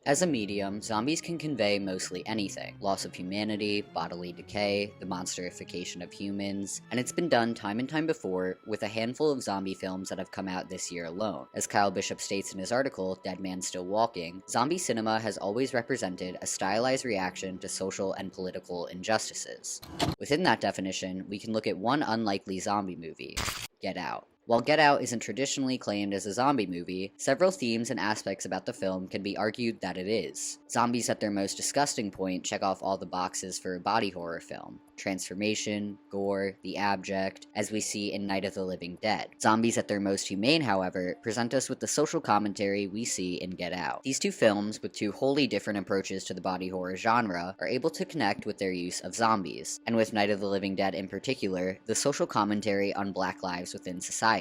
As a medium, zombies can convey mostly anything: loss of humanity, bodily decay, the monsterification of humans, and it's been done time and time before with a handful of zombie films that have come out this year alone. As Kyle Bishop states in his article, Dead Man Still Walking, zombie cinema has always represented a stylized reaction to social and political injustices. Within that definition, we can look at one unlikely zombie movie: Get Out. While Get Out isn't traditionally claimed as a zombie movie, several themes and aspects about the film can be argued that it is. Zombies at their most disgusting point check off all the boxes for a body horror film: transformation, gore, the abject, as we see in Night of the Living Dead. Zombies at their most humane, however, present us with the social commentary we see in Get Out. These two films, with two wholly different approaches to the body horror genre, are able to connect with their use of zombies, and with Night of the Living Dead in particular, the social commentary on Black lives within society.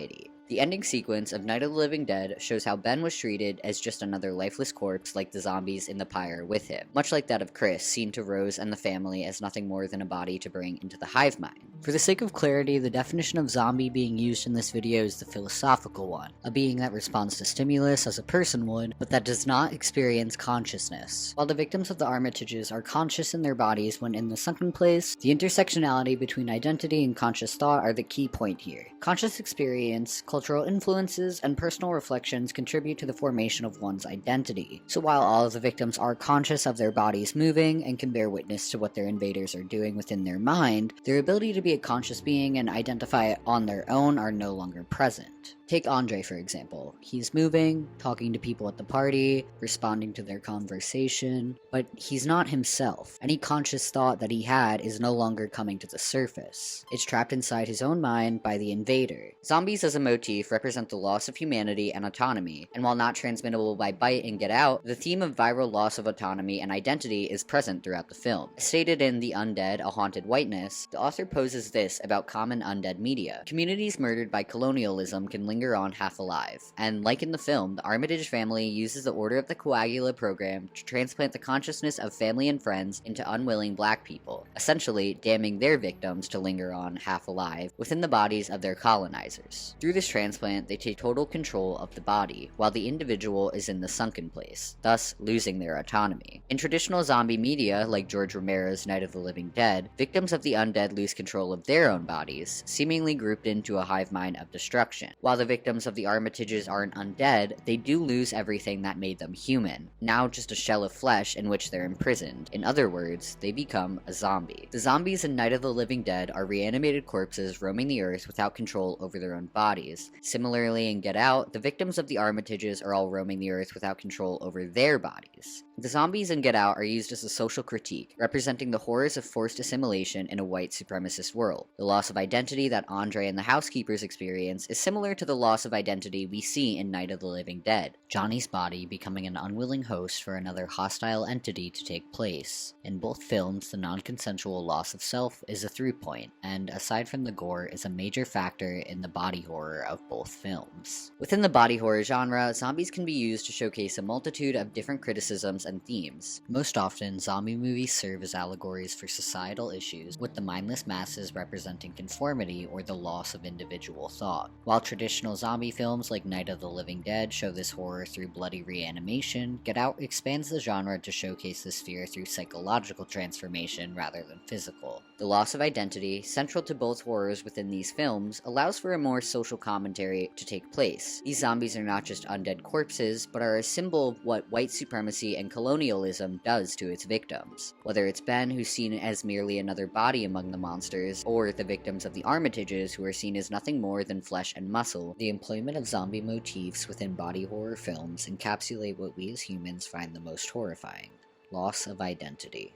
The ending sequence of Night of the Living Dead shows how Ben was treated as just another lifeless corpse like the zombies in the pyre with him, much like that of Chris, seen to Rose and the family as nothing more than a body to bring into the hive mind. For the sake of clarity, the definition of zombie being used in this video is the philosophical one, a being that responds to stimulus as a person would, but that does not experience consciousness. While the victims of the Armitages are conscious in their bodies when in the sunken place, the intersectionality between identity and conscious thought are the key point here. Conscious experience, cultural influences, and personal reflections contribute to the formation of one's identity. So while all of the victims are conscious of their bodies moving and can bear witness to what their invaders are doing within their mind, their ability to be a conscious being and identify it on their own are no longer present. Take Andre, for example. He's moving, talking to people at the party, responding to their conversation, but he's not himself. Any conscious thought that he had is no longer coming to the surface. It's trapped inside his own mind by the invader. Zombies as a motif represent the loss of humanity and autonomy, and while not transmittable by bite in Get Out, the theme of viral loss of autonomy and identity is present throughout the film. Stated in The Undead, A Haunted Whiteness, the author poses this about common undead media: communities murdered by colonialism can linger on half alive, and like in the film, the Armitage family uses the Order of the Coagula program to transplant the consciousness of family and friends into unwilling black people, essentially damning their victims to linger on half alive within the bodies of their colonizers. Through this transplant, they take total control of the body, while the individual is in the sunken place, thus losing their autonomy. In traditional zombie media, like George Romero's Night of the Living Dead, victims of the undead lose control of their own bodies, seemingly grouped into a hive mind of destruction. While the victims of the Armitages aren't undead, they do lose everything that made them human, now just a shell of flesh in which they're imprisoned. In other words, they become a zombie. The zombies in Night of the Living Dead are reanimated corpses roaming the earth without control over their own bodies. Similarly, in Get Out, the victims of the Armitages are all roaming the earth without control over their bodies. The zombies in Get Out are used as a social critique, representing the horrors of forced assimilation in a white supremacist world. The loss of identity that Andre and the housekeepers experience is similar to the loss of identity we see in Night of the Living Dead: Johnny's body becoming an unwilling host for another hostile entity to take place. In both films, the non-consensual loss of self is a through point, and aside from the gore, is a major factor in the body horror of both films. Within the body horror genre, zombies can be used to showcase a multitude of different criticisms and themes. Most often, zombie movies serve as allegories for societal issues, with the mindless masses representing conformity or the loss of individual thought. While traditional zombie films like Night of the Living Dead show this horror through bloody reanimation, Get Out expands the genre to showcase this fear through psychological transformation rather than physical. The loss of identity, central to both horrors within these films, allows for a more social commentary to take place. These zombies are not just undead corpses, but are a symbol of what white supremacy and colonialism does to its victims. Whether it's Ben, who's seen as merely another body among the monsters, or the victims of the Armitages, who are seen as nothing more than flesh and muscle, the employment of zombie motifs within body horror films encapsulate what we as humans find the most horrifying: loss of identity.